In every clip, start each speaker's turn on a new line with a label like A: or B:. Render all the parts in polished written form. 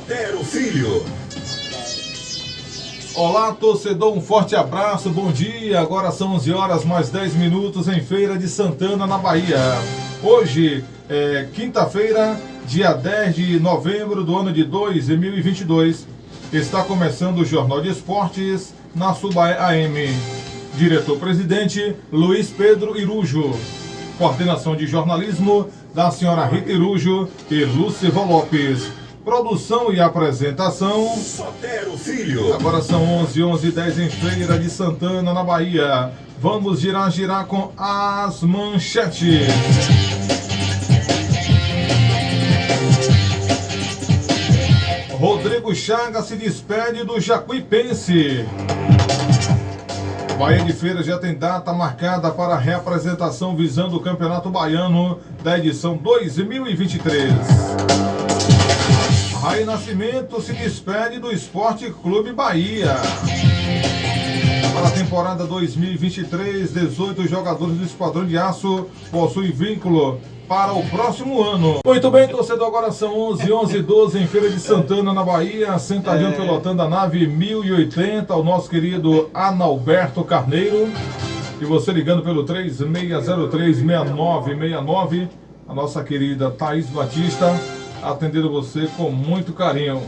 A: Sotero Filho.
B: Olá, torcedor, um forte abraço, bom dia. Agora são 11 horas mais 10 minutos em Feira de Santana, na Bahia. Hoje é quinta-feira, dia 10 de novembro do ano de 2022. Está começando o Jornal de Esportes na Subaé AM. Diretor-presidente Luiz Pedro Irujo. Coordenação de jornalismo da senhora Rita Irujo e Lúciva Lopes. Produção e apresentação
A: Sotero Filho.
B: Agora são 11h10 em Feira de Santana, na Bahia. Vamos girar com as manchetes. Rodrigo Chagas se despede do Jacuipense. Bahia de Feira já tem data marcada para a reapresentação visando o Campeonato Baiano da edição 2023. Raí Nascimento se despede do Esporte Clube Bahia. Para a temporada 2023, 18 jogadores do Esquadrão de Aço possuem vínculo para o próximo ano. Muito bem, torcedor, agora são 11h12 em Feira de Santana, na Bahia. Sentadinho pilotando a nave 1080, o nosso querido Analberto Carneiro. E você ligando pelo 3603-6969, a nossa querida Thaís Batista, atendendo você com muito carinho.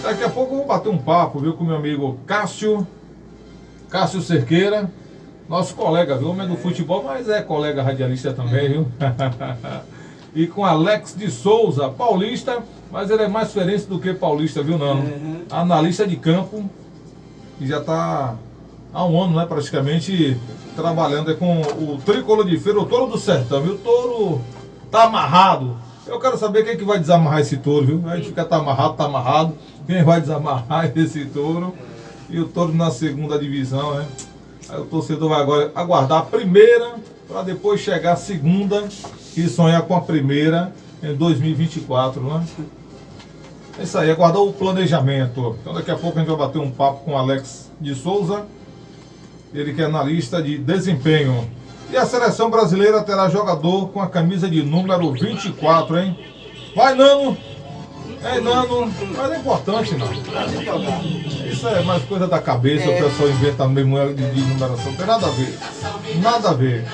B: Daqui a pouco eu vou bater um papo, viu, com meu amigo Cássio Cerqueira, nosso colega, viu, homem do futebol, mas é colega radialista também, viu? E com Alex de Souza, paulista, mas ele é mais diferente do que paulista, viu, não? Analista de campo, e já está há um ano, né, praticamente, trabalhando com o tricolor de Feira, o Touro do Sertão, viu? O touro tá amarrado. Eu quero saber quem que vai desamarrar esse touro, viu? A gente fica tá amarrado. Quem vai desamarrar esse touro? E o touro na segunda divisão, né? Aí o torcedor vai agora aguardar a primeira, para depois chegar a segunda e sonhar com a primeira em 2024, né? É isso aí, aguardar o planejamento. Então daqui a pouco a gente vai bater um papo com o Alex de Souza, ele que é analista de desempenho. E a seleção brasileira terá jogador com a camisa de número 24, hein? Vai, Nano! É, Nano, mas é importante, não. Isso é mais coisa da cabeça, o pessoal inventa mesmo de numeração. Não tem nada a ver. Nada a ver.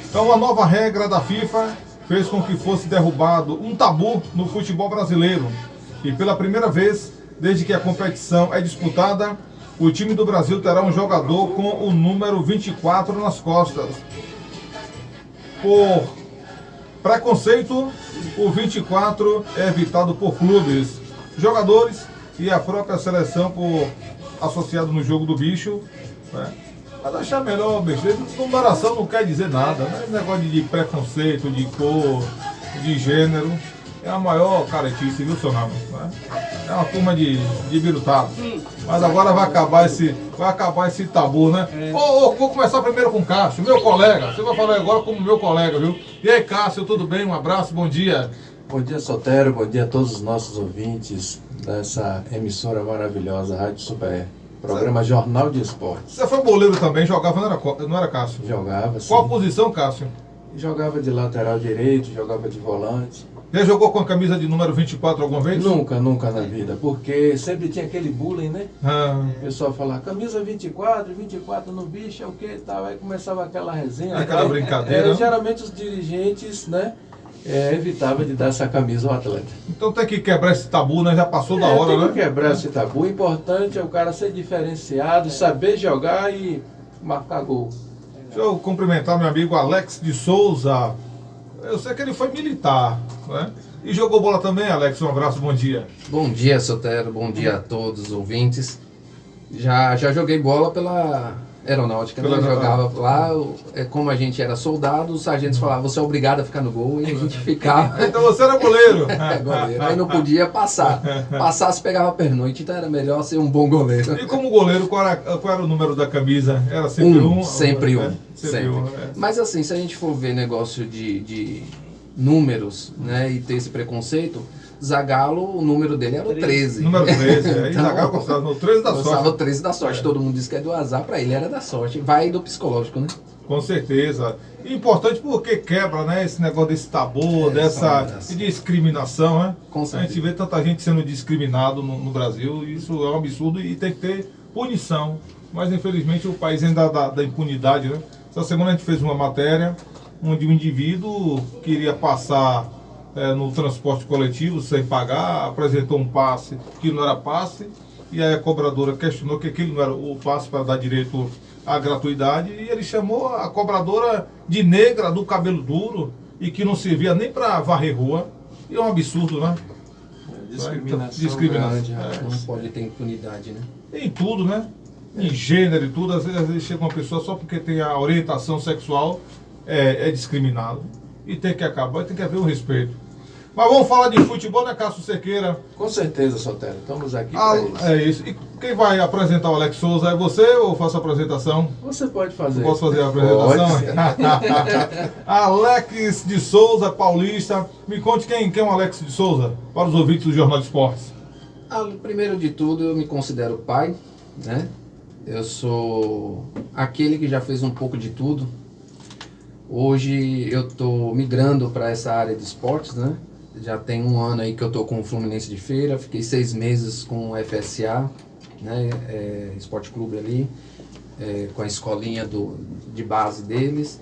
B: Então, a nova regra da FIFA fez com que fosse derrubado um tabu no futebol brasileiro. E pela primeira vez, desde que a competição é disputada, o time do Brasil terá um jogador com o número 24 nas costas. Por preconceito, o 24 é evitado por clubes, jogadores e a própria seleção por associado no jogo do bicho, né? Mas achar melhor besteira, numeração não quer dizer nada, né? Negócio de preconceito, de cor, de gênero, é a maior caretice, viu, seu nome? Né? É uma turma de birutado. Mas agora vai acabar esse tabu, né? Vou começar primeiro com o Cássio, meu colega. Você vai falar agora como meu colega, viu? E aí, Cássio, tudo bem? Um abraço, bom dia.
C: Bom dia, Sotero. Bom dia a todos os nossos ouvintes dessa emissora maravilhosa, Rádio Super. Programa Jornal de Esportes.
B: Você foi goleiro também, jogava, não era Cássio?
C: Jogava, sim.
B: Qual posição, Cássio?
C: Jogava de lateral direito, jogava de volante.
B: Já jogou com a camisa de número 24 alguma vez?
C: Nunca na vida, porque sempre tinha aquele bullying, né? O pessoal falava, camisa 24 no bicho é o que e tal. Aí começava aquela resenha.
B: Aquela brincadeira.
C: Geralmente os dirigentes, né, evitavam de dar essa camisa ao atleta.
B: Então tem que quebrar esse tabu, né? Já passou da hora, né?
C: Tem que quebrar esse tabu. O importante é o cara ser diferenciado, saber jogar e marcar gol.
B: Deixa eu cumprimentar meu amigo Alex de Souza. Eu sei que ele foi militar, né? E jogou bola também, Alex. Um abraço, bom dia.
D: Bom dia, Sotero. Bom dia a todos os ouvintes. Já joguei bola pela aeronáutica, né? Jogava lá, como a gente era soldado, os sargentos falavam, você é obrigado a ficar no gol, e a gente ficava.
B: Então você era goleiro.
D: Goleiro. Aí não podia passar. Passasse, pegava pernoite, então era melhor ser um bom goleiro.
B: E como goleiro, qual era o número da camisa? Era sempre um?
D: Sempre um.
B: Sempre um.
D: Mas assim, se a gente for ver negócio de números, né, e ter esse preconceito, Zagallo, o número dele era o 13.
B: Número 13, aí
D: Então,
B: Zagallo gostava no 13 da sorte.
D: Gostava o 13 da sorte, todo mundo diz que é do azar, pra ele era da sorte. Vai do psicológico, né?
B: Com certeza. E importante porque quebra, né, esse negócio desse tabu, dessa discriminação, né?
D: Com certeza.
B: A gente vê tanta gente sendo discriminado no Brasil, e isso é um absurdo e tem que ter punição. Mas infelizmente o país ainda da impunidade, né? Essa semana a gente fez uma matéria onde um indivíduo queria passar no transporte coletivo sem pagar, apresentou um passe que não era passe, e aí a cobradora questionou que aquilo não era o passe para dar direito à gratuidade, e ele chamou a cobradora de negra, do cabelo duro, e que não servia nem para varrer rua. E é um absurdo, né?
C: Discriminação grande,
D: Não pode ter impunidade, né?
B: Em tudo, né? Em gênero e tudo. Às vezes chega uma pessoa só porque tem a orientação sexual, é discriminado. E tem que acabar, tem que haver o respeito. Mas vamos falar de futebol, né, Cássio Cerqueira?
C: Com certeza, Sotero. Estamos aqui para isso.
B: É isso. E quem vai apresentar o Alex Souza? É você ou eu faço a apresentação?
C: Você pode fazer.
B: Posso fazer a apresentação? Alex de Souza, paulista. Me conte quem é o Alex de Souza, para os ouvintes do Jornal de Esportes.
D: Primeiro de tudo, eu me considero pai, né? Eu sou aquele que já fez um pouco de tudo. Hoje eu estou migrando para essa área de esportes, né? Já tem 1 ano aí que eu estou com o Fluminense de Feira, fiquei 6 meses com o FSA, né? Esporte Clube ali, com a escolinha de base deles.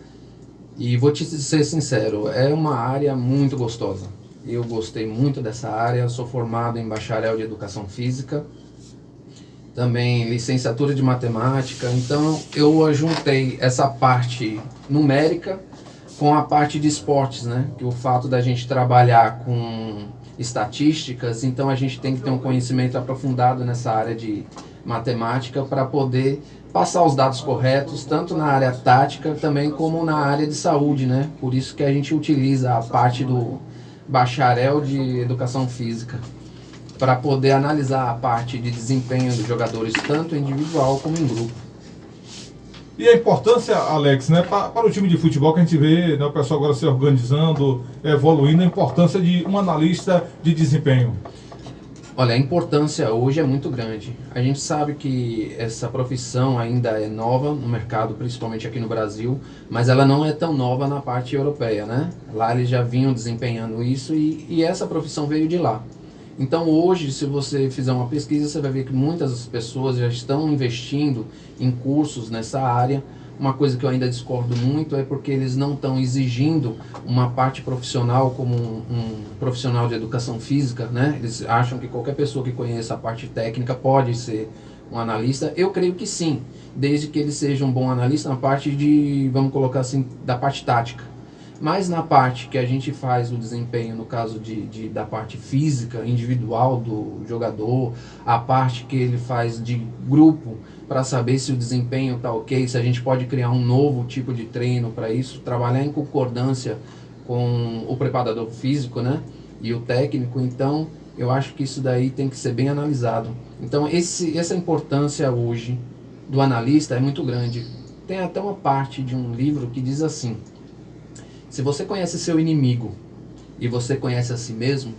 D: E vou te ser sincero, é uma área muito gostosa. Eu gostei muito dessa área, sou formado em bacharel de educação física, também licenciatura de matemática, então eu juntei essa parte numérica com a parte de esportes, né? Que o fato da gente trabalhar com estatísticas, então a gente tem que ter um conhecimento aprofundado nessa área de matemática para poder passar os dados corretos, tanto na área tática também como na área de saúde, né? Por isso que a gente utiliza a parte do bacharel de educação física para poder analisar a parte de desempenho dos jogadores, tanto individual como em grupo.
B: E a importância, Alex, né, para o time de futebol que a gente vê, né, o pessoal agora se organizando, evoluindo, a importância de um analista de desempenho.
D: Olha, a importância hoje é muito grande. A gente sabe que essa profissão ainda é nova no mercado, principalmente aqui no Brasil, mas ela não é tão nova na parte europeia, né? Lá eles já vinham desempenhando isso e essa profissão veio de lá. Então hoje, se você fizer uma pesquisa, você vai ver que muitas pessoas já estão investindo em cursos nessa área. Uma coisa que eu ainda discordo muito é porque eles não estão exigindo uma parte profissional como um profissional de educação física, né? Eles acham que qualquer pessoa que conheça a parte técnica pode ser um analista. Eu creio que sim, desde que ele seja um bom analista na parte de, vamos colocar assim, da parte tática. Mas na parte que a gente faz o desempenho, no caso da parte física, individual do jogador, a parte que ele faz de grupo, para saber se o desempenho está ok, se a gente pode criar um novo tipo de treino para isso, trabalhar em concordância com o preparador físico, né, e o técnico. Então, eu acho que isso daí tem que ser bem analisado. Então, essa importância hoje do analista é muito grande. Tem até uma parte de um livro que diz assim: se você conhece seu inimigo e você conhece a si mesmo,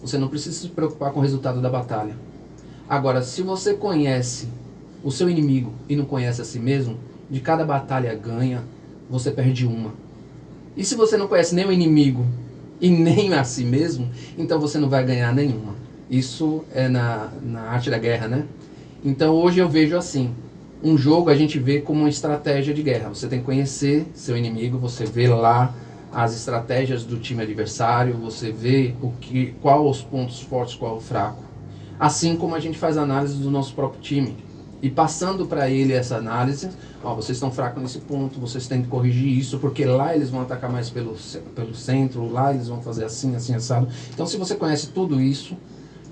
D: você não precisa se preocupar com o resultado da batalha. Agora, se você conhece o seu inimigo e não conhece a si mesmo, de cada batalha ganha, você perde uma. E se você não conhece nem o inimigo e nem a si mesmo, então você não vai ganhar nenhuma. Isso é na arte da guerra, né? Então hoje eu vejo assim, um jogo a gente vê como uma estratégia de guerra. Você tem que conhecer seu inimigo, você vê lá as estratégias do time adversário, você vê qual os pontos fortes, qual o fraco. Assim como a gente faz análise do nosso próprio time. E passando para ele essa análise, vocês estão fracos nesse ponto, vocês têm que corrigir isso, porque lá eles vão atacar mais pelo centro, lá eles vão fazer assim, assim, assado. Então se você conhece tudo isso,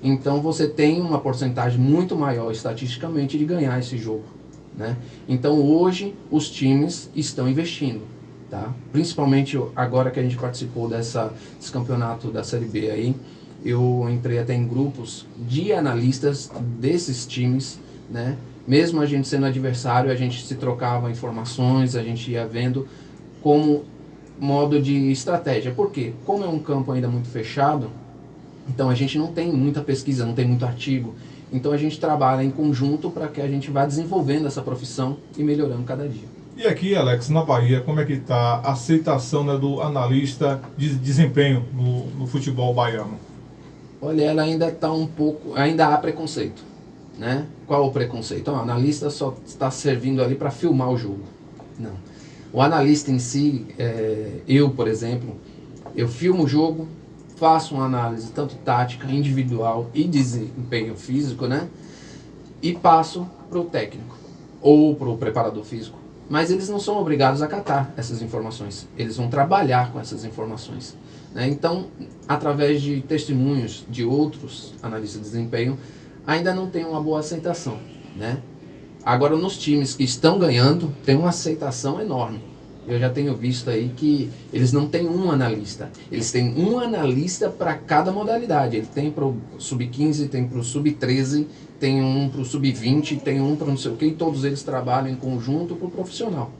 D: então você tem uma porcentagem muito maior estatisticamente de ganhar esse jogo, né? Então hoje os times estão investindo, tá? Principalmente agora que a gente participou desse campeonato da Série B aí, eu entrei até em grupos de analistas desses times, né? Mesmo a gente sendo adversário, a gente se trocava informações, a gente ia vendo como modo de estratégia. Por quê? Como é um campo ainda muito fechado, então a gente não tem muita pesquisa, não tem muito artigo. Então a gente trabalha em conjunto para que a gente vá desenvolvendo essa profissão e melhorando cada dia.
B: E aqui, Alex, na Bahia, como é que está a aceitação, né, do analista de desempenho no futebol baiano?
D: Olha, ela ainda está um pouco, ainda há preconceito, né? Qual o preconceito? O analista só está servindo ali para filmar o jogo. Não. O analista em si, eu, por exemplo, eu filmo o jogo, faço uma análise tanto tática, individual e desempenho físico, né? E passo para o técnico ou para o preparador físico. Mas eles não são obrigados a catar essas informações. Eles vão trabalhar com essas informações, né? Então, através de testemunhos de outros analistas de desempenho, ainda não tem uma boa aceitação, né? Agora, nos times que estão ganhando, tem uma aceitação enorme. Eu já tenho visto aí que eles não têm um analista. Eles têm um analista para cada modalidade. Ele tem para o sub-15, tem para o sub-13, tem um para o sub-20, tem um para não sei o quê, e todos eles trabalham em conjunto para o profissional.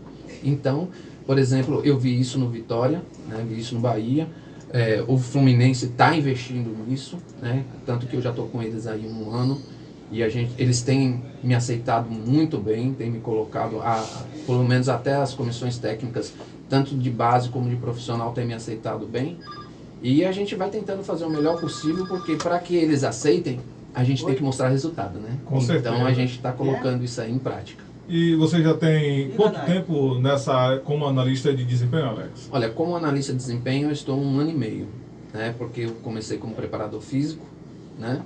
D: Então, por exemplo, eu vi isso no Vitória, né, vi isso no Bahia. O Fluminense está investindo nisso, né, tanto que eu já estou com eles aí 1 ano. E eles têm me aceitado muito bem, têm me colocado, pelo menos até as comissões técnicas, tanto de base como de profissional, têm me aceitado bem. E a gente vai tentando fazer o melhor possível, porque para que eles aceitem, a gente tem que mostrar resultado, né?
B: Com certeza.
D: Então a gente está colocando isso aí em prática.
B: E você já tem quanto tempo nessa área como analista de desempenho, Alex?
D: Olha, como analista de desempenho, eu estou 1 ano e meio, né? Porque eu comecei como preparador físico, né?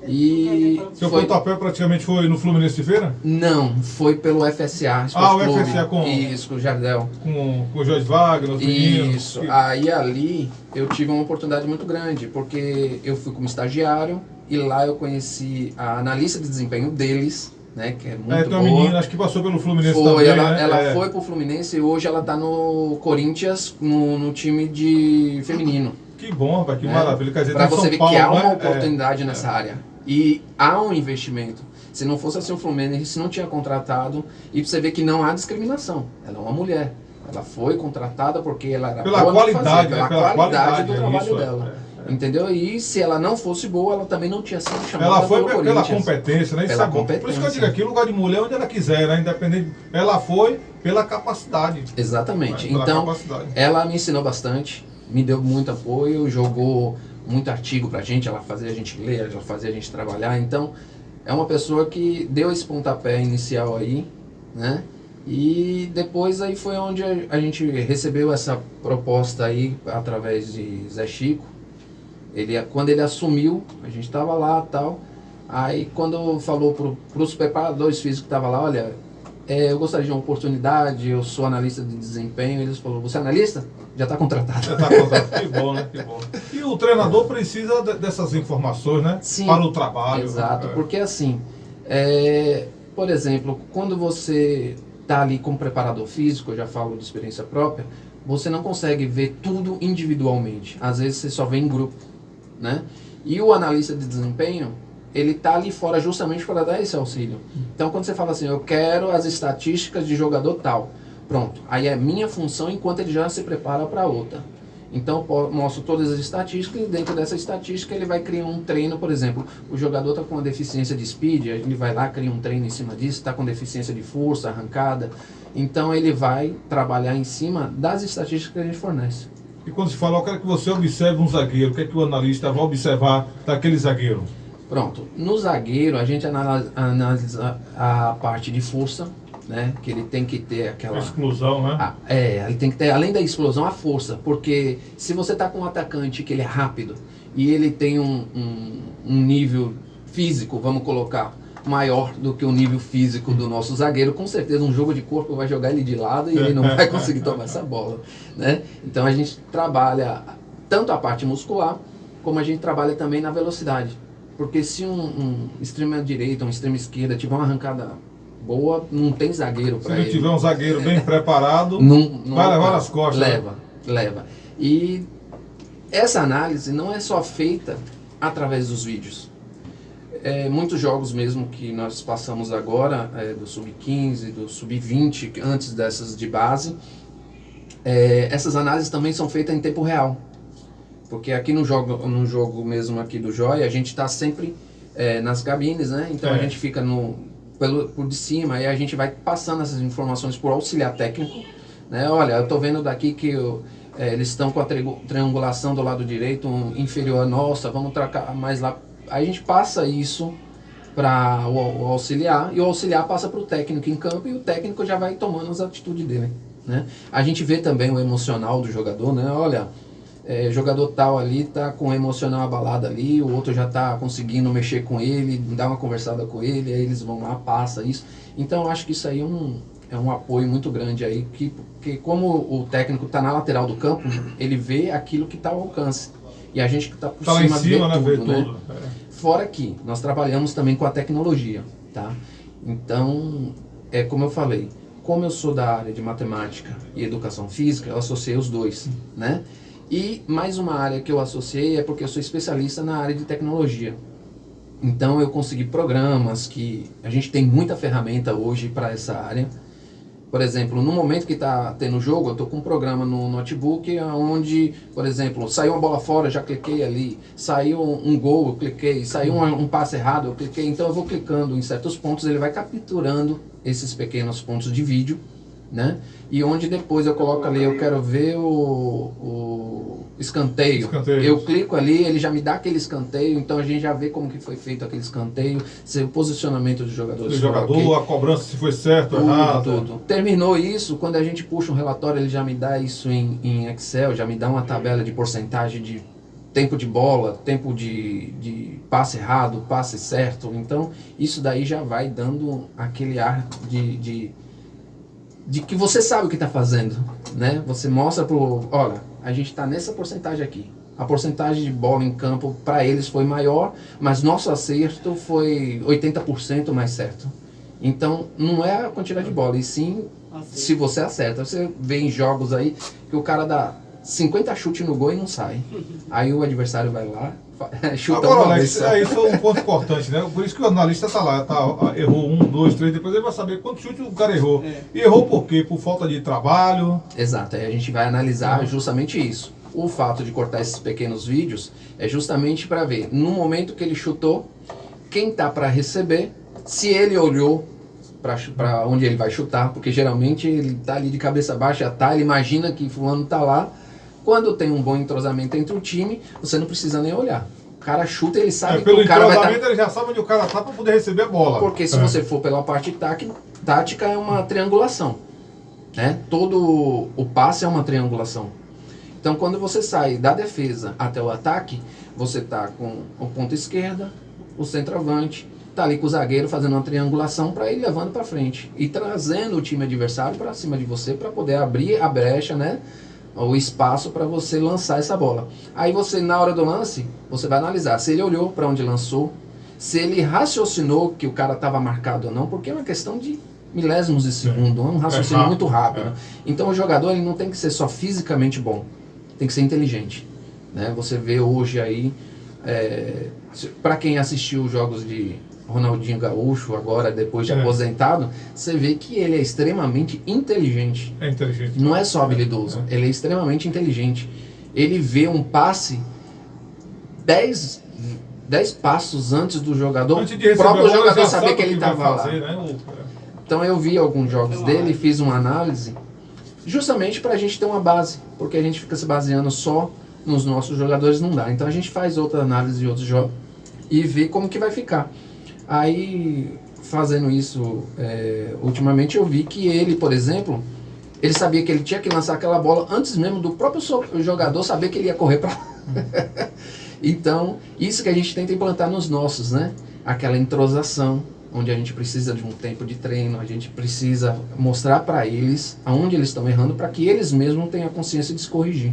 D: E
B: seu pontapé praticamente foi no Fluminense de Feira?
D: Não, foi pelo FSA.
B: O FSA com...
D: Isso, com o Jardel.
B: Com o Jorge Wagner, os meninos.
D: Isso, aí ali eu tive uma oportunidade muito grande, porque eu fui como estagiário e lá eu conheci a analista de desempenho deles, né, que é muito
B: tem uma
D: boa.
B: menina, acho que passou pelo Fluminense
D: foi,
B: também,
D: ela foi pro Fluminense e hoje ela tá no Corinthians, no time de feminino.
B: Que bom, rapaz, que maravilha. Quer dizer,
D: pra você
B: São
D: ver
B: Paulo,
D: que há uma
B: né?
D: oportunidade nessa área. E há um investimento. Se não fosse assim o Fluminense não tinha contratado. E você vê que não há discriminação. Ela é uma mulher. Ela foi contratada porque ela era
B: pela
D: boa
B: qualidade,
D: no fazer, pela
B: pela
D: qualidade do trabalho
B: isso,
D: dela. Entendeu? E se ela não fosse boa, ela também não tinha sido chamada
B: ela foi
D: pelo
B: pela
D: Corinthians.
B: competência, né? Isso
D: Pela
B: é bom.
D: competência.
B: Por isso que eu digo aqui, lugar de mulher onde ela quiser, né? Independente. Ela foi pela capacidade.
D: Exatamente.
B: Pela
D: Então,
B: capacidade.
D: ela me ensinou bastante, me deu muito apoio, jogou muito artigo pra gente, ela fazia a gente ler, ela fazia a gente trabalhar. Então, é uma pessoa que deu esse pontapé inicial aí, né? E depois aí foi onde a gente recebeu essa proposta aí através de Zé Chico. Quando ele assumiu, a gente estava lá e tal. Aí quando falou para os preparadores físicos que estavam lá, olha, eu gostaria de uma oportunidade, eu sou analista de desempenho. Eles falaram, você é analista? Já está contratado.
B: Já está contratado, que bom, né? Que bom. E o treinador precisa dessas informações, né?
D: Sim,
B: para o trabalho.
D: Exato, porque assim, por exemplo, quando você está ali como preparador físico, eu já falo de experiência própria, você não consegue ver tudo individualmente. Às vezes você só vê em grupo, né? E o analista de desempenho, ele está ali fora justamente para dar esse auxílio. Então, quando você fala assim, eu quero as estatísticas de jogador tal, pronto. Aí é minha função enquanto ele já se prepara para outra. Então, eu mostro todas as estatísticas e dentro dessa estatística ele vai criar um treino, por exemplo, o jogador está com uma deficiência de speed, ele vai lá, cria um treino em cima disso, está com deficiência de força, arrancada. Então, ele vai trabalhar em cima das estatísticas que a gente fornece.
B: E quando se fala, eu quero que você observe um zagueiro, o que é que o analista vai observar daquele zagueiro?
D: Pronto, no zagueiro a gente analisa a parte de força, né? Que ele tem que ter aquela...
B: explosão, né?
D: Ele tem que ter, além da explosão, a força. Porque se você está com um atacante que ele é rápido e ele tem um nível físico, vamos colocar, maior do que o nível físico do nosso zagueiro, com certeza um jogo de corpo vai jogar ele de lado e ele não vai conseguir tomar essa bola, né? Então a gente trabalha tanto a parte muscular, como a gente trabalha também na velocidade. Porque se um extrema direita, um extrema esquerda tiver uma arrancada boa, não tem zagueiro para ele.
B: Se não tiver um zagueiro bem preparado,
D: não
B: vai levar nas costas.
D: Leva. E essa análise não é só feita através dos vídeos. Muitos jogos mesmo que nós passamos agora, do Sub-15, do Sub-20, antes dessas de base, essas análises também são feitas em tempo real. Porque aqui no jogo mesmo aqui do Joia, a gente está sempre nas cabines, né? Então a gente fica por de cima, e a gente vai passando essas informações por auxiliar técnico, né? Olha, eu estou vendo daqui que eles estão com a triangulação do lado direito inferior à nossa, vamos trocar mais lá. Aí a gente passa isso para o auxiliar, e o auxiliar passa para o técnico em campo, e o técnico já vai tomando as atitudes dele, né? A gente vê também o emocional do jogador, né? Olha, jogador tal ali tá com o emocional abalado ali, o outro já tá conseguindo mexer com ele, dar uma conversada com ele, aí eles vão lá, passa isso. Então eu acho que isso aí é um apoio muito grande aí, que como o técnico tá na lateral do campo, ele vê aquilo que tá ao alcance. E a gente que tá por cima, vê tudo, né? Fora que nós trabalhamos também com a tecnologia, tá? Então, como eu falei, como eu sou da área de matemática e educação física, eu associei os dois, né? E mais uma área que eu associei é porque eu sou especialista na área de tecnologia. Então eu consegui programas que a gente tem muita ferramenta hoje para essa área. Por exemplo, no momento que está tendo jogo, eu estou com um programa no notebook onde, por exemplo, saiu uma bola fora, já cliquei ali, saiu um gol, eu cliquei, saiu um passe errado, eu cliquei. Então eu vou clicando em certos pontos, ele vai capturando esses pequenos pontos de vídeo, né? E onde depois eu coloco ali, eu quero ver o escanteio. Eu clico ali, ele já me dá aquele escanteio, então a gente já vê como que foi feito aquele escanteio, o posicionamento dos jogadores.
B: O jogador, okay. A cobrança se foi certo ou errado.
D: Tudo. Terminou isso, quando a gente puxa um relatório, ele já me dá isso em Excel, já me dá uma tabela de porcentagem de tempo de bola, tempo de passe errado, passe certo. Então isso daí já vai dando aquele ar de que você sabe o que está fazendo, né? Você mostra olha, a gente está nessa porcentagem aqui. A porcentagem de bola em campo para eles foi maior, mas nosso acerto foi 80% mais certo. Então, não é a quantidade de bola, e sim se você acerta. Você vê em jogos aí que o cara dá 50 chutes no gol e não sai. Aí o adversário vai lá, chuta
B: agora,
D: uma
B: Alex,
D: vez.
B: isso é um ponto importante, né? Por isso que o analista está lá, errou 1, 2, 3, depois ele vai saber quantos chutes o cara errou. E errou por quê? Por falta de trabalho.
D: Exato, aí a gente vai analisar justamente isso. O fato de cortar esses pequenos vídeos é justamente para ver, no momento que ele chutou, quem tá para receber, se ele olhou para onde ele vai chutar, porque geralmente ele tá ali de cabeça baixa, ele imagina que fulano tá lá. Quando tem um bom entrosamento entre o time, você não precisa nem olhar. O cara chuta, ele sabe que o cara vai estar...
B: ele já sabe onde o cara tá para poder receber a bola.
D: Porque se você for pela parte tática, é uma triangulação, né? Todo o passe é uma triangulação. Então, quando você sai da defesa até o ataque, você tá com o ponta esquerda, o centroavante, tá ali com o zagueiro fazendo uma triangulação para ir levando para frente e trazendo o time adversário para cima de você para poder abrir a brecha, né? O espaço para você lançar essa bola. Aí você, na hora do lance, você vai analisar se ele olhou para onde lançou, se ele raciocinou que o cara estava marcado ou não, porque é uma questão de milésimos de segundo, é um raciocínio muito rápido. Então o jogador, ele não tem que ser só fisicamente bom, tem que ser inteligente, né? Você vê hoje aí, para quem assistiu os jogos de Ronaldinho Gaúcho, agora depois de aposentado, você vê que ele é extremamente inteligente.
B: É inteligente.
D: Não é só habilidoso, ele é extremamente inteligente. Ele vê um passe 10 passos antes do jogador, o próprio jogador saber que ele estava lá. Né? Então eu vi alguns jogos dele, fiz uma análise, justamente para a gente ter uma base, porque a gente fica se baseando só nos nossos jogadores, não dá. Então a gente faz outra análise de outros jogos e vê como que vai ficar. Aí, fazendo isso, ultimamente eu vi que ele, por exemplo, ele sabia que ele tinha que lançar aquela bola antes mesmo do próprio jogador saber que ele ia correr para lá. Então, isso que a gente tenta implantar nos nossos, né? Aquela entrosação, onde a gente precisa de um tempo de treino, a gente precisa mostrar para eles aonde eles estão errando, para que eles mesmos tenham a consciência de se corrigir.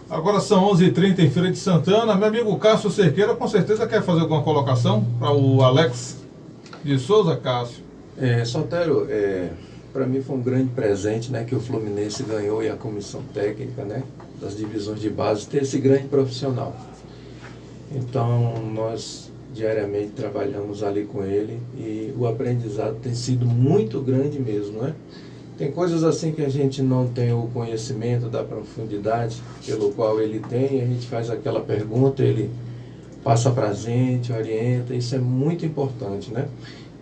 B: Agora são 11h30 em Feira de Santana. Meu amigo Cássio Cerqueira com certeza quer fazer alguma colocação para o Alex de Souza, Cássio.
C: Solteiro, para mim foi um grande presente, né, que o Fluminense ganhou, e a comissão técnica, né, das divisões de base, ter esse grande profissional. Então nós diariamente trabalhamos ali com ele e o aprendizado tem sido muito grande mesmo, né? Tem coisas assim que a gente não tem o conhecimento da profundidade pelo qual ele tem, a gente faz aquela pergunta, ele passa para a gente, orienta, isso é muito importante, né?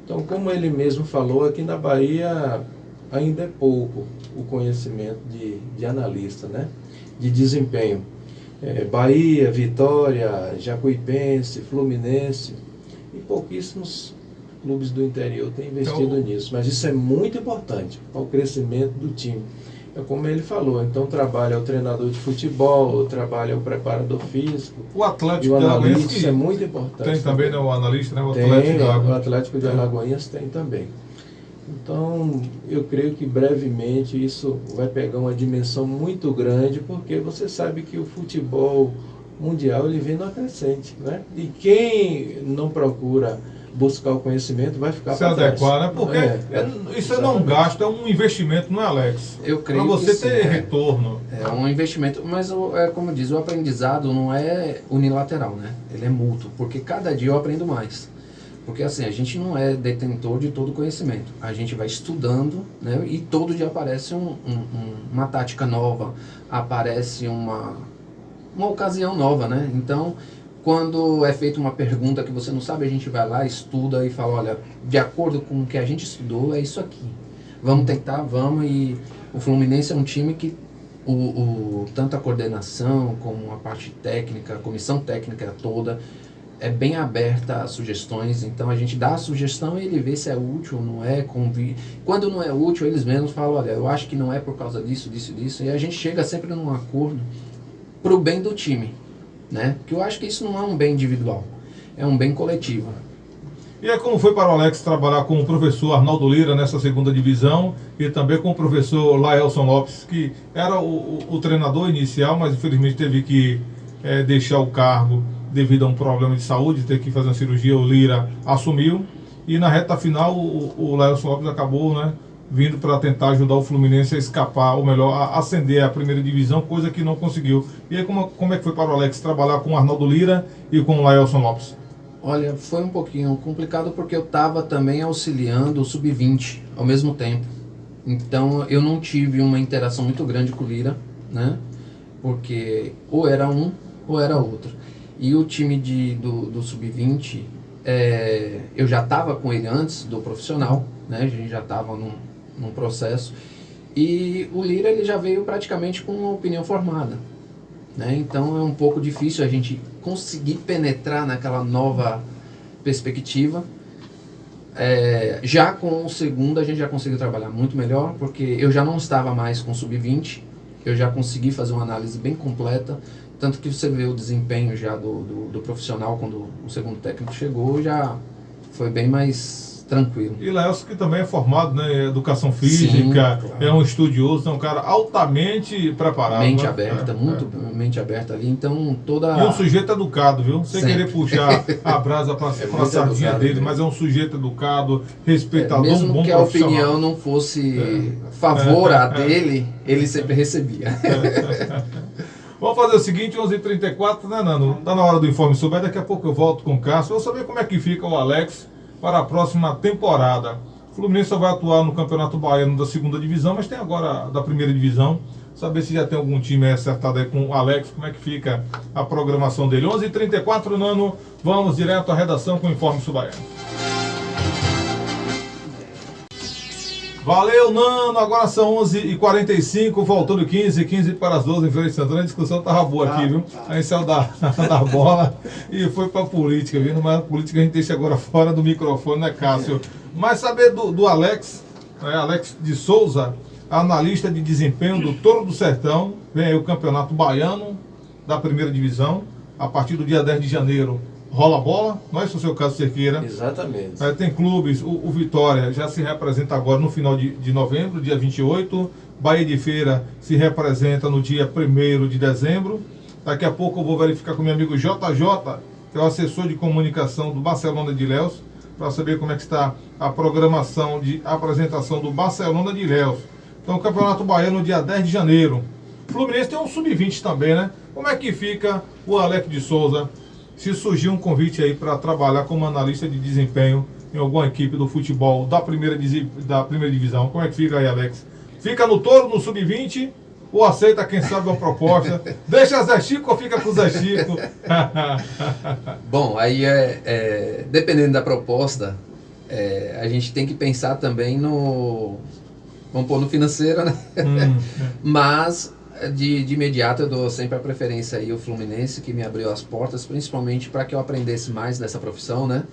C: Então, como ele mesmo falou, aqui na Bahia ainda é pouco o conhecimento de analista, né? De desempenho. Bahia, Vitória, Jacuipense, Fluminense e pouquíssimos clubes do interior têm investido nisso. Mas isso é muito importante para o crescimento do time. É como ele falou, então trabalha o treinador de futebol, trabalha o preparador físico.
B: O Atlético
C: e o
B: de Alagoas
C: analista, isso é muito importante.
B: tem também, né, o analista, né? O
C: Tem,
B: Atlético de
C: o
B: Alagoas.
C: Atlético de Alagoinhas tem também. Então, eu creio que brevemente isso vai pegar uma dimensão muito grande, porque você sabe que o futebol mundial ele vem na crescente, né? E quem não procura buscar o conhecimento vai ficar
B: Se
C: para trás.
B: adequar, né? Porque isso não é um gasto, é um investimento, não é, Alex?
D: Eu creio
B: Para você
D: que
B: ter
D: sim,
B: retorno.
D: É um investimento, mas como diz, o aprendizado não é unilateral, né? Ele é mútuo, porque cada dia eu aprendo mais. Porque assim, a gente não é detentor de todo o conhecimento. A gente vai estudando, né? E todo dia aparece uma tática nova, aparece uma ocasião nova, né? Então, quando é feita uma pergunta que você não sabe, a gente vai lá, estuda e fala, olha, de acordo com o que a gente estudou, é isso aqui. Vamos tentar, vamos. E o Fluminense é um time que tanto a coordenação como a parte técnica, a comissão técnica toda, é bem aberta a sugestões. Então a gente dá a sugestão e ele vê se é útil ou não é. Quando não é útil, eles mesmos falam, olha, eu acho que não é por causa disso, disso, disso. E a gente chega sempre num acordo para o bem do time, né? Porque eu acho que isso não é um bem individual, é um bem coletivo.
B: E é como foi para o Alex trabalhar com o professor Arnaldo Lira nessa segunda divisão e também com o professor Laelson Lopes, que era o treinador inicial, mas infelizmente teve que deixar o cargo devido a um problema de saúde, ter que fazer uma cirurgia. O Lira assumiu e na reta final o Laelson Lopes acabou, né, vindo para tentar ajudar o Fluminense a escapar, ou melhor, a ascender à primeira divisão, coisa que não conseguiu. E aí como é que foi para o Alex trabalhar com o Arnaldo Lira e com o Laelson Lopes?
D: Olha, foi um pouquinho complicado porque eu estava também auxiliando o Sub-20 ao mesmo tempo. Então eu não tive uma interação muito grande com o Lira, né? Porque ou era um ou era outro. E o time do Sub-20, eu já estava com ele antes do profissional, né? A gente já estava num processo. E o Lira ele já veio praticamente com uma opinião formada, né? Então é um pouco difícil a gente conseguir penetrar naquela nova perspectiva. Já com o segundo a gente já conseguiu trabalhar muito melhor, porque eu já não estava mais com Sub-20, eu já consegui fazer uma análise bem completa, tanto que você vê o desempenho já do profissional quando o segundo técnico chegou, já foi bem mais tranquilo.
B: E Laelson, que também é formado, né, em educação física,
D: Sim, claro.
B: É um estudioso, é um cara altamente preparado.
D: Mente
B: né?
D: aberta, muito mente aberta ali, então toda...
B: E um sujeito educado, viu? Sem
D: Sempre.
B: querer puxar a brasa para a
C: muito
B: sardinha
C: educado,
B: dele,
C: né?
B: mas é um sujeito educado, respeitador,
D: mesmo
B: um bom
D: que a
B: profissional.
D: opinião não fosse favor a dele, ele sempre recebia.
B: Vamos fazer o seguinte, 11h34, né, Nando? Tá na hora do informe sobre, daqui a pouco eu volto com o Cássio. Vou saber como é que fica o Alex para a próxima temporada. O Fluminense só vai atuar no Campeonato Baiano da segunda divisão, mas tem agora da primeira divisão. Saber se já tem algum time acertado aí com o Alex, como é que fica a programação dele. 11h34, Nano, vamos direto à redação com o informe Subaiano. Valeu, Nano, agora são 11h45, faltando 15 para as 12 em frente de Santana. A discussão estava boa aqui, viu? A gente saiu da bola e foi para a política, viu? Mas a política a gente deixa agora fora do microfone, né, Cássio? Mas saber do Alex, né, Alex de Souza, analista de desempenho do Toro do Sertão, vem aí o Campeonato Baiano da primeira divisão, a partir do dia 10 de janeiro. Rola bola, não é isso o seu caso, Cerqueira?
C: Exatamente.
B: Tem clubes, o Vitória já se representa agora no final de novembro, dia 28. Bahia de Feira se representa no dia 1º de dezembro. Daqui a pouco eu vou verificar com meu amigo JJ, que é o assessor de comunicação do Barcelona de Ilhéus, para saber como é que está a programação de apresentação do Barcelona de Ilhéus. Então, o Campeonato Baiano, dia 10 de janeiro. O Fluminense tem um Sub-20 também, né? Como é que fica o Alex de Souza, se surgir um convite aí para trabalhar como analista de desempenho em alguma equipe do futebol da primeira divisão? Como é que fica aí, Alex? Fica no Toro, no Sub-20, ou aceita, quem sabe, uma proposta? Deixa Zé Chico ou fica com o Zé Chico?
D: Bom, aí dependendo da proposta, a gente tem que pensar também vamos pôr no financeiro, né? Mas de imediato eu dou sempre a preferência aí ao Fluminense, que me abriu as portas, principalmente para que eu aprendesse mais dessa profissão, né?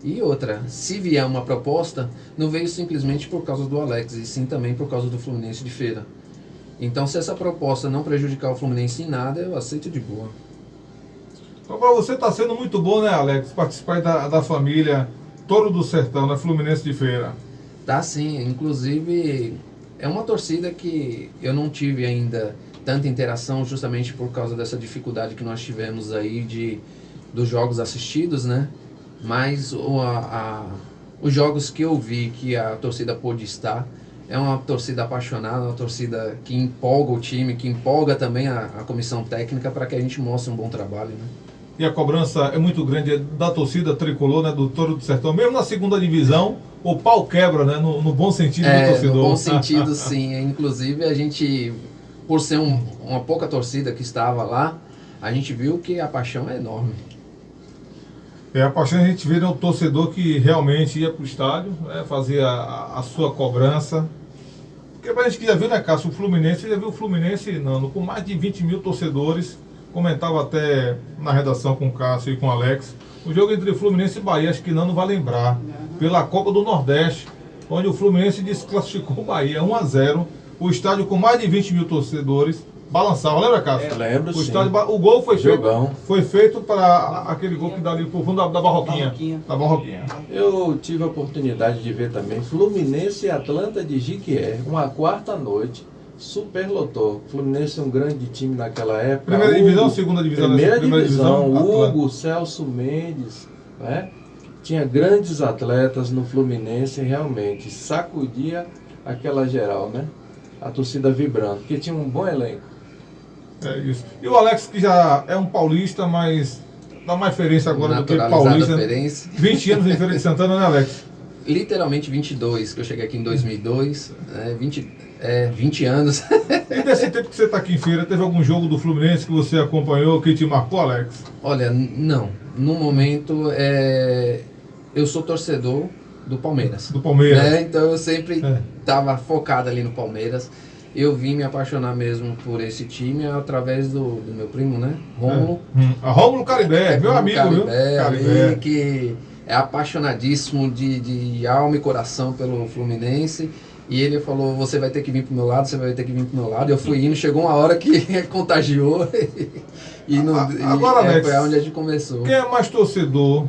D: E outra, se vier uma proposta, não veio simplesmente por causa do Alex, e sim também por causa do Fluminense de Feira. Então, se essa proposta não prejudicar o Fluminense em nada, eu aceito de boa.
B: Então, para você está sendo muito bom, né, Alex? Participar da família Touro do Sertão, né? Fluminense de Feira.
D: Tá sim, inclusive é uma torcida que eu não tive ainda tanta interação justamente por causa dessa dificuldade que nós tivemos aí dos jogos assistidos, né? Mas os jogos que eu vi que a torcida pôde estar, é uma torcida apaixonada, uma torcida que empolga o time, que empolga também a comissão técnica para que a gente mostre um bom trabalho, né?
B: E a cobrança é muito grande da torcida tricolor, né, do Touro do Sertão. Mesmo na segunda divisão, o pau quebra, né, no bom sentido do torcedor.
D: No bom sentido, sim. Inclusive, a gente, por ser uma pouca torcida que estava lá, a gente viu que a paixão é enorme.
B: A paixão a gente vê, né, o torcedor que realmente ia para o estádio, né, fazia a sua cobrança. Porque a gente que já viu, né, Cássio, o Fluminense, já viu o Fluminense, Nando, com mais de 20 mil torcedores. Comentava até na redação com o Cássio e com o Alex. O jogo entre Fluminense e Bahia, acho que Nando vai lembrar, pela Copa do Nordeste, onde o Fluminense desclassificou o Bahia 1-0. O estádio com mais de 20 mil torcedores balançava, lembra, Cássio?
C: Lembro,
B: o
C: sim.
B: O gol foi feito para aquele gol que dá ali pro fundo da Barroquinha. Da Barroquinha.
C: Eu tive a oportunidade de ver também Fluminense e Atlanta de Jiquié, uma quarta noite, superlotou. Fluminense é um grande time naquela época.
B: Primeira divisão, segunda divisão?
C: Primeira divisão,
B: Atlanta.
C: Hugo, Celso Mendes, né? Tinha grandes atletas no Fluminense, realmente sacudia aquela geral, né? A torcida vibrando, porque tinha um bom elenco.
B: É isso. E o Alex, que já é um paulista, mas dá mais diferença agora do que paulista. 20 anos em Feira de Santana, né, Alex?
D: Literalmente 22, que eu cheguei aqui em 2002, 20 anos.
B: E nesse tempo que você está aqui em Feira, teve algum jogo do Fluminense que você acompanhou, que te marcou, Alex?
D: Olha, não. No momento, eu sou torcedor do Palmeiras.
B: Do Palmeiras.
D: Né? Então eu sempre estava focado ali no Palmeiras. Eu vim me apaixonar mesmo por esse time através do meu primo, né? Rômulo.
B: Rômulo Caribé, meu amigo,
D: Caribé,
B: viu? Caribé.
D: Que é apaixonadíssimo de alma e coração pelo Fluminense. E ele falou, você vai ter que vir pro meu lado, você vai ter que vir pro meu lado. Eu fui indo, chegou uma hora que contagiou.
B: Agora, Alex,
D: foi onde a gente começou.
B: Quem é mais torcedor?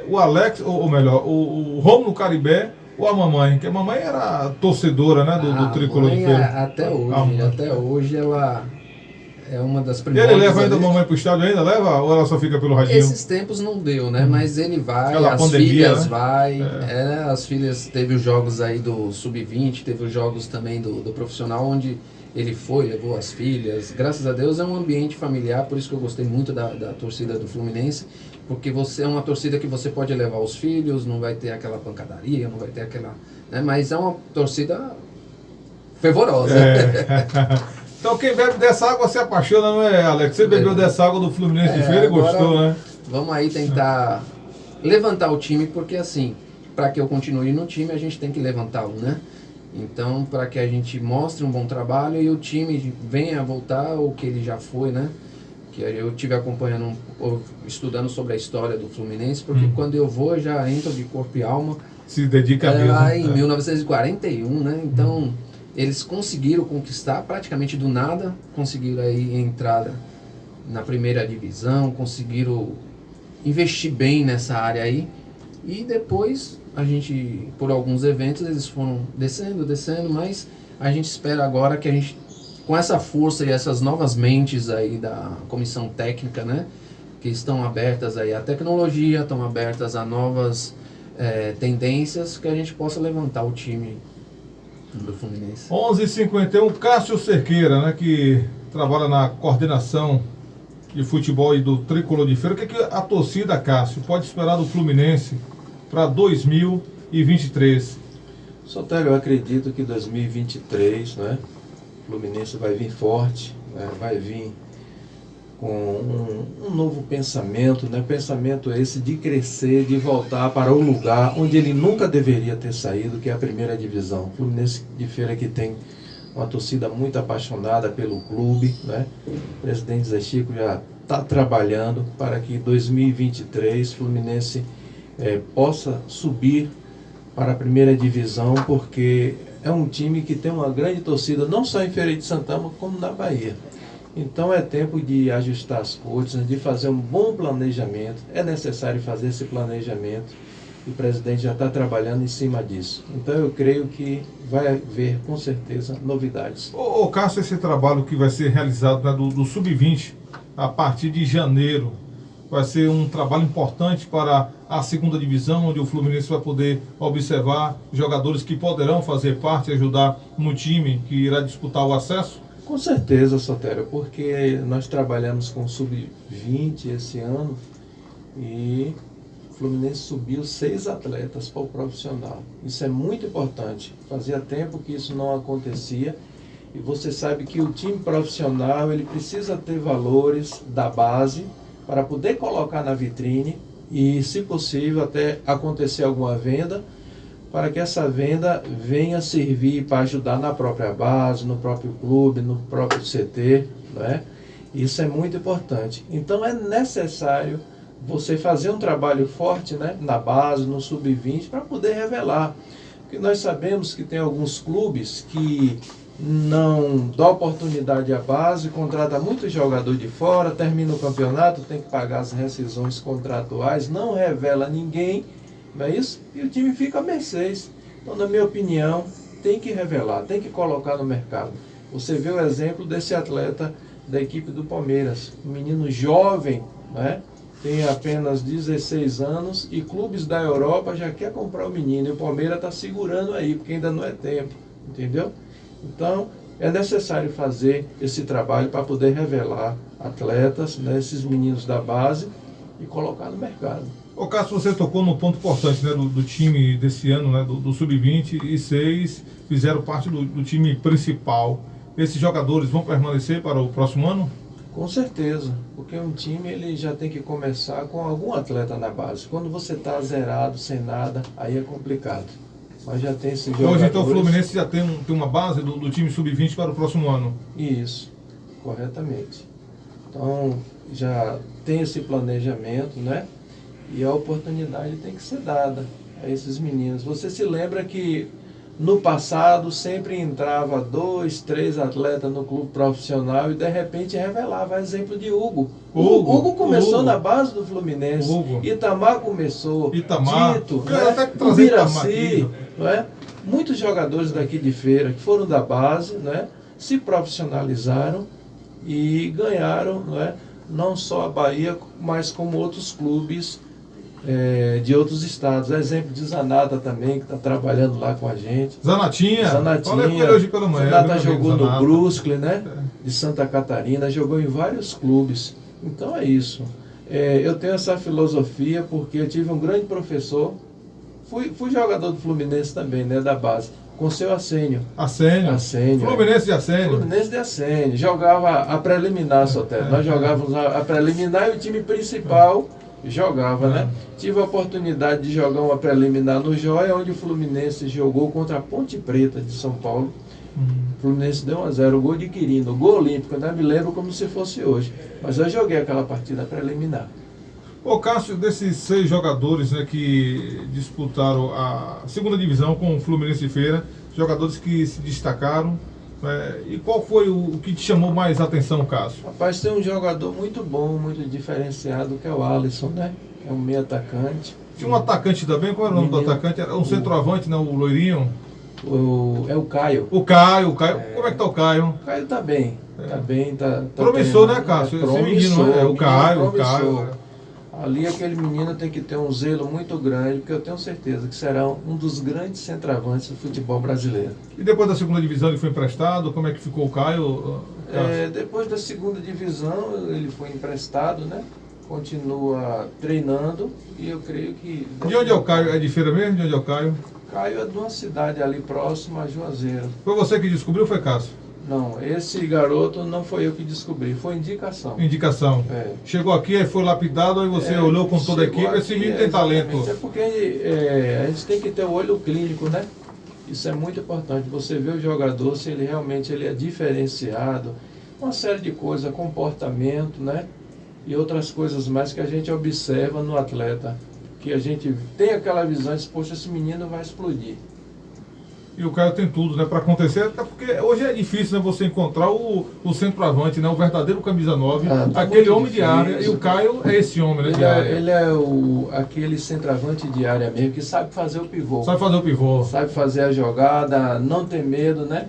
B: O Alex, ou melhor, o Rômulo Caribé ou a mamãe? Que a mamãe era torcedora, né, do Tricolor de Feira.
D: Até hoje ela é uma das primeiras.
B: Ele leva ainda a mamãe pro estádio ainda? Leva? Ou ela só fica pelo radinho?
D: Esses tempos não deu, né? Mas ele vai,
B: Aquela
D: as
B: pandemia,
D: filhas
B: né?
D: vai. As filhas, teve os jogos aí do Sub-20, teve os jogos também do profissional, onde ele foi, levou as filhas. Graças a Deus é um ambiente familiar, por isso que eu gostei muito da torcida do Fluminense, porque você é uma torcida que você pode levar os filhos, não vai ter aquela pancadaria, não vai ter aquela... Né? Mas é uma torcida fervorosa.
B: Então quem bebe dessa água se apaixona, não é, Alex? Você bebeu dessa água do Fluminense de Feira e gostou, né?
D: Vamos aí tentar levantar o time, porque assim, para que eu continue no time, a gente tem que levantá-lo, né? Então, para que a gente mostre um bom trabalho e o time venha a voltar o que ele já foi, né? Que eu tive acompanhando, estudando sobre a história do Fluminense, porque quando eu vou, já entro de corpo e alma.
B: Se dedica mesmo.
D: Lá em 1941, né? Então, eles conseguiram conquistar praticamente do nada, conseguiram aí entrada na primeira divisão, conseguiram investir bem nessa área aí. E depois, a gente, por alguns eventos, eles foram descendo, mas a gente espera agora que a gente, com essa força e essas novas mentes aí da comissão técnica, né, que estão abertas aí à tecnologia, estão abertas a novas tendências, que a gente possa levantar o time do Fluminense.
B: 11h51, Cássio Cerqueira, né, que trabalha na coordenação de futebol e do Tricolor de Feira. O que a torcida, Cássio, pode esperar do Fluminense para 2023?
C: Sotélio, eu acredito que 2023, né, o Fluminense vai vir forte, né, vai vir com um novo pensamento, né? Pensamento esse de crescer, de voltar para o lugar onde ele nunca deveria ter saído, que é a primeira divisão. O Fluminense de Feira que tem uma torcida muito apaixonada pelo clube, né? O presidente Zé Chico já está trabalhando para que em 2023 o Fluminense possa subir para a primeira divisão, porque é um time que tem uma grande torcida, não só em Feira de Santana, como na Bahia. Então é tempo de ajustar as coisas, de fazer um bom planejamento. É necessário fazer esse planejamento e o presidente já está trabalhando em cima disso. Então eu creio que vai haver com certeza novidades.
B: Ô Cássio, esse trabalho que vai ser realizado, né, do Sub-20 a partir de janeiro vai ser um trabalho importante para a segunda divisão, onde o Fluminense vai poder observar jogadores que poderão fazer parte e ajudar no time que irá disputar o acesso?
C: Com certeza, Sotério, porque nós trabalhamos com Sub-20 esse ano e o Fluminense subiu 6 atletas para o profissional. Isso é muito importante. Fazia tempo que isso não acontecia e você sabe que o time profissional ele precisa ter valores da base para poder colocar na vitrine e, se possível, até acontecer alguma venda, para que essa venda venha servir para ajudar na própria base, no próprio clube, no próprio CT, né? Isso é muito importante. Então é necessário você fazer um trabalho forte, né, na base, no Sub-20, para poder revelar. Porque nós sabemos que tem alguns clubes que não dá oportunidade à base, contrata muito jogador de fora, termina o campeonato, tem que pagar as rescisões contratuais, não revela ninguém, não é isso? E o time fica a mercês. Então, na minha opinião, tem que revelar, tem que colocar no mercado. Você vê o exemplo desse atleta da equipe do Palmeiras, um menino jovem, né? Tem apenas 16 anos e clubes da Europa já quer comprar o menino, e o Palmeiras está segurando aí, porque ainda não é tempo, entendeu? Então, é necessário fazer esse trabalho para poder revelar atletas, né, esses meninos da base, e colocar no mercado.
B: Ô Cássio, você tocou no ponto importante, né, do time desse ano, né, do Sub-20, e 6 fizeram parte do time principal. Esses jogadores vão permanecer para o próximo ano?
C: Com certeza, porque um time ele já tem que começar com algum atleta na base. Quando você está zerado, sem nada, aí é complicado. Mas já tem esses jogadores.
B: Hoje, então, o Fluminense já tem uma base do time Sub-20 para o próximo ano?
C: Isso, corretamente. Então, já tem esse planejamento, né? E a oportunidade tem que ser dada a esses meninos. Você se lembra que no passado sempre entrava 2, 3 atletas no clube profissional e de repente revelava, exemplo de Hugo. Hugo começou na base do Fluminense. Itamar começou. Dito, né? O Miraci, não é? Muitos jogadores daqui de Feira que foram da base, né? Se profissionalizaram e ganharam, não é? Não só a Bahia, mas como outros clubes de outros estados. Exemplo de Zanata também, que está trabalhando lá com a gente.
B: Zanatinha. Falei com ele hoje pela manhã.
C: Zanata jogou no Brusque, né? De Santa Catarina, jogou em vários clubes. Então é isso. Eu tenho essa filosofia porque eu tive um grande professor. Fui jogador do Fluminense também, né? Da base. Com o seu Assênio.
B: Assênio. Fluminense de Assênio.
C: Fluminense de Assênio. Jogava a preliminar, Sotério. Nós jogávamos a preliminar e o time principal jogava, né? Tive a oportunidade de jogar uma preliminar no Joia, onde o Fluminense jogou contra a Ponte Preta de São Paulo. O Fluminense deu 1-0, o gol de Quirino, o gol olímpico, eu ainda me lembro como se fosse hoje. Mas eu joguei aquela partida preliminar.
B: Ô Cássio, desses 6 jogadores, né, que disputaram a segunda divisão com o Fluminense de Feira, jogadores que se destacaram, e qual foi o que te chamou mais atenção, Cássio?
C: Rapaz, tem um jogador muito bom, muito diferenciado, que é o Alisson, né? É um meio atacante.
B: Tinha um atacante também, qual era o nome do atacante? Era um centroavante, né, o loirinho?
C: É o Caio.
B: O Caio. Como é que tá o Caio?
C: O Caio tá bem. Tá bem, tá
B: promissor, né, Cássio? Esse menino, o Caio.
C: Ali aquele menino tem que ter um zelo muito grande, porque eu tenho certeza que será um dos grandes centroavantes do futebol brasileiro.
B: E depois da segunda divisão ele foi emprestado? Como é que ficou o Caio?
C: Depois da segunda divisão ele foi emprestado, né? Continua treinando e eu creio que...
B: De onde é o Caio? É de Feira mesmo? De onde é o Caio?
C: Caio é de uma cidade ali próxima a Juazeiro.
B: Foi você que descobriu ou foi Cássio?
C: Não, esse garoto não foi eu que descobri, foi indicação.
B: Indicação.
C: É.
B: Chegou aqui, aí foi lapidado, aí você olhou com toda a
C: Chegou
B: equipe, esse
C: aqui,
B: menino tem talento.
C: É porque a gente tem que ter o olho clínico, né? Isso é muito importante. Você vê o jogador, se ele realmente ele é diferenciado, uma série de coisas, comportamento, né? E outras coisas mais que a gente observa no atleta. Que a gente tem aquela visão de, poxa, esse menino vai explodir.
B: E o Caio tem tudo, né, para acontecer, até porque hoje é difícil, né, você encontrar o centroavante, né, o verdadeiro camisa 9,
C: Tá
B: aquele
C: muito
B: homem de
C: difícil.
B: área, e o Caio é esse homem, né, de área.
C: Ele é aquele centroavante de área mesmo, que sabe fazer o pivô.
B: Sabe fazer o pivô.
C: Sabe fazer a jogada, não tem medo, né?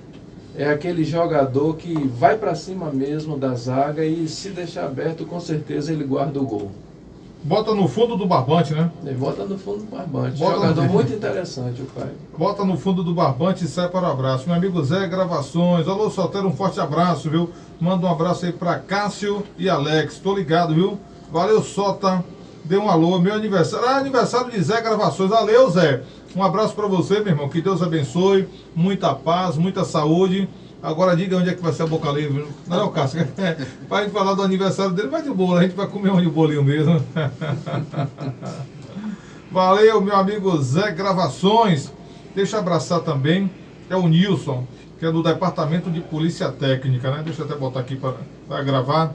C: É aquele jogador que vai para cima mesmo da zaga e se deixar aberto, com certeza ele guarda o gol.
B: Bota no fundo do barbante, né?
C: Ele bota no fundo do barbante.
B: Bota
C: Jogador
B: no-
C: muito interessante, o Caio.
B: Bota no fundo do barbante e sai para o abraço. Meu amigo Zé Gravações. Alô, Solteiro, um forte abraço, viu? Manda um abraço aí para Cássio e Alex. Tô ligado, viu? Valeu, Sota. Dê um alô. Meu aniversário. Aniversário de Zé Gravações. Valeu, Zé. Um abraço para você, meu irmão. Que Deus abençoe. Muita paz, muita saúde. Agora diga onde é que vai ser a boca livre. Não, não, Cássio. Para a gente falar do aniversário dele, vai de bolo. A gente vai comer onde o bolinho mesmo. Valeu, meu amigo Zé Gravações. Deixa eu abraçar também. É o Nilson, que é do Departamento de Polícia Técnica, né? Deixa eu até botar aqui para gravar.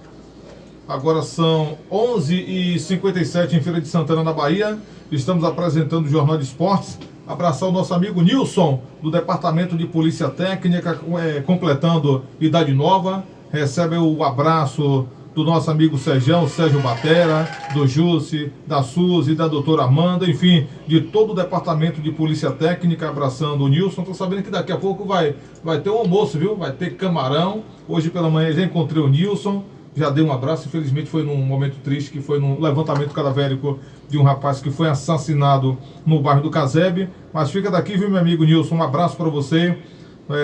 B: Agora são 11h57 em Feira de Santana, na Bahia. Estamos apresentando o Jornal de Esportes. Abraçar o nosso amigo Nilson, do Departamento de Polícia Técnica, completando idade nova. Recebe o abraço do nosso amigo Sérgio Batera, do Jussi, da Suzy, da doutora Amanda, enfim, de todo o Departamento de Polícia Técnica, abraçando o Nilson. Estou sabendo que daqui a pouco vai ter um almoço, viu? Vai ter camarão. Hoje pela manhã já encontrei o Nilson. Já dei um abraço, infelizmente foi num momento triste, que foi num levantamento cadavérico de um rapaz que foi assassinado no bairro do Casebe. Mas fica daqui, viu, meu amigo Nilson? Um abraço para você,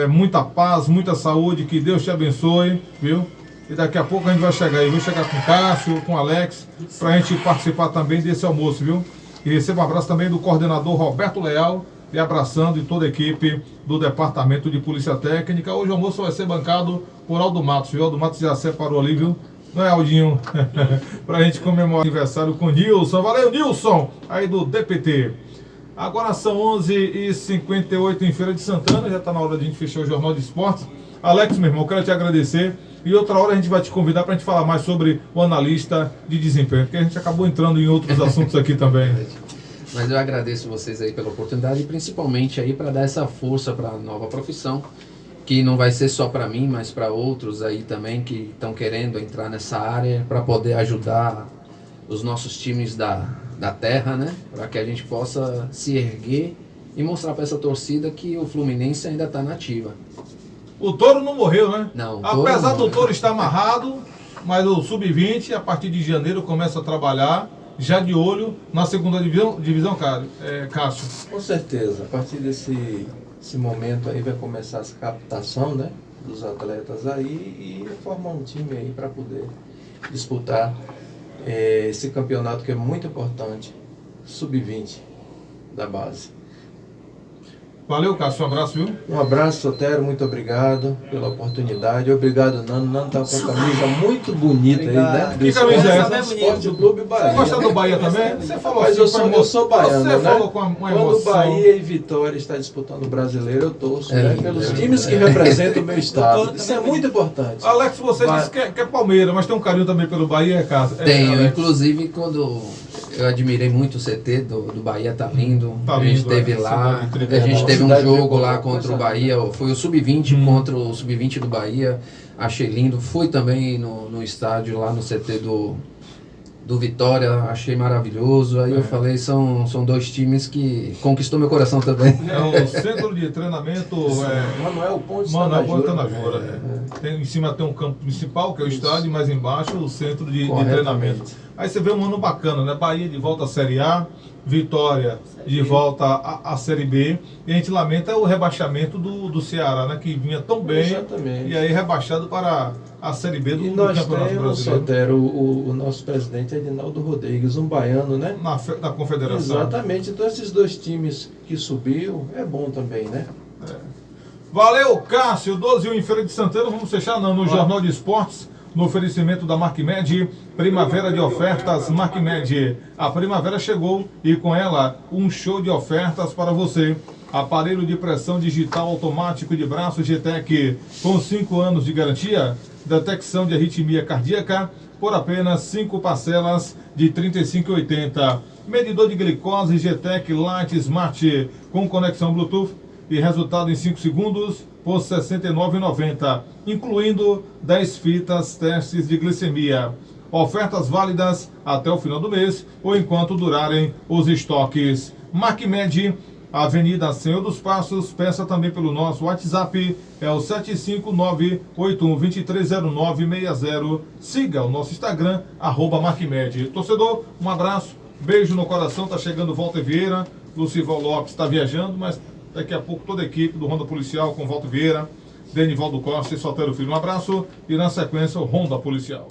B: muita paz, muita saúde, que Deus te abençoe, viu? E daqui a pouco a gente vai chegar aí, vou chegar com o Cássio, com o Alex, para a gente participar também desse almoço, viu? E receba um abraço também do coordenador Roberto Leal, e abraçando toda a equipe do Departamento de Polícia Técnica. Hoje o almoço vai ser bancado por Aldo Matos, viu? Aldo Matos já separou ali, viu? Não é, Aldinho? Pra gente comemorar o aniversário com o Nilson. Valeu, Nilson! Aí do DPT. Agora são 11h58 em Feira de Santana. Já tá na hora de a gente fechar o Jornal de Esportes. Alex, meu irmão, quero te agradecer. E outra hora a gente vai te convidar pra gente falar mais sobre o analista de desempenho, porque a gente acabou entrando em outros assuntos aqui também.
D: Mas eu agradeço vocês aí pela oportunidade e principalmente aí para dar essa força para a nova profissão, que não vai ser só para mim, mas para outros aí também que estão querendo entrar nessa área para poder ajudar os nossos times da terra, né? Para que a gente possa se erguer e mostrar para essa torcida que o Fluminense ainda está nativa.
B: O Touro não morreu, né?
D: Não, o Touro
B: apesar
D: não
B: do Touro estar amarrado, mas o Sub-20 a partir de janeiro começa a trabalhar já de olho na segunda divisão, Cássio.
C: Com certeza, a partir desse momento aí vai começar essa captação, né, dos atletas aí e formar um time aí para poder disputar esse campeonato que é muito importante, Sub-20 da base.
B: Valeu, Cássio, um abraço, viu?
C: Um abraço, Sotero, muito obrigado pela oportunidade. Obrigado, Nando. Nando tá com a camisa muito bonita aí, né?
B: Que camisa é essa?
C: Esporte Clube Bahia.
B: Você gosta do Bahia também? Você falou
C: Mas
B: assim,
C: eu sou baiano,
B: Você
C: né?
B: falou com uma
C: Quando
B: emoção.
C: Bahia e Vitória está disputando o brasileiro, eu torço, né?
D: lindo,
C: Pelos
D: é
C: times que representam o meu estado. Isso é muito importante.
B: Alex, você disse que é Palmeiras, mas tem um carinho também pelo Bahia, Cássio?
D: Tenho,
B: Alex.
D: inclusive quando eu admirei muito o CT do Bahia, tá lindo.
B: Tá
D: A gente
B: lindo,
D: teve
B: é.
D: lá,
B: Cidade
D: a gente teve um
C: Cidade
D: jogo
C: tricolor,
D: lá contra o Bahia, foi o Sub-20 contra o Sub-20 do Bahia, achei lindo. Fui também no estádio lá no CT do Vitória, achei maravilhoso. Aí eu falei, são dois times que conquistou meu coração também.
B: É o centro de treinamento
C: Manuel Pontes
B: Manoel
C: Tanajura.
B: Tanajura. Em cima tem um campo principal, que é o estádio, mas embaixo o centro de
C: Corretamente.
B: treinamento. Aí você vê um ano bacana, né? Bahia de volta à Série A, Vitória de volta à Série B. E a gente lamenta o rebaixamento do Ceará, né? Que vinha tão bem.
C: Exatamente.
B: E aí rebaixado para a Série B
C: E
B: do
C: nós
B: Campeonato
C: temos,
B: Brasileiro.
C: Sotero, o nosso presidente Edinaldo Rodrigues, um baiano, né?
B: Na Confederação.
C: Exatamente. Então esses dois times que subiu é bom também, né?
B: Valeu, Cássio, 12 em Feira de Santana. Vamos fechar no Jornal de Esportes, no oferecimento da Markmed, primavera de ofertas Markmed. A primavera chegou e com ela um show de ofertas para você. Aparelho de pressão digital automático de braço GTEC com 5 anos de garantia, detecção de arritmia cardíaca por apenas 5 parcelas de R$ 35,80. Medidor de glicose GTEC Lite Smart com conexão Bluetooth e resultado em 5 segundos por R$ 69,90, incluindo 10 fitas testes de glicemia. Ofertas válidas até o final do mês ou enquanto durarem os estoques. Markmed, Avenida Senhor dos Passos. Peça também pelo nosso WhatsApp, é o 75981230960. Siga o nosso Instagram, @Markmed. Torcedor, um abraço, beijo no coração. Tá chegando Walter Vieira, Lucival Lopes está viajando, mas daqui a pouco toda a equipe do Ronda Policial com Walter Vieira, Denivaldo Costa e Solteiro Filho. Um abraço e na sequência o Ronda Policial.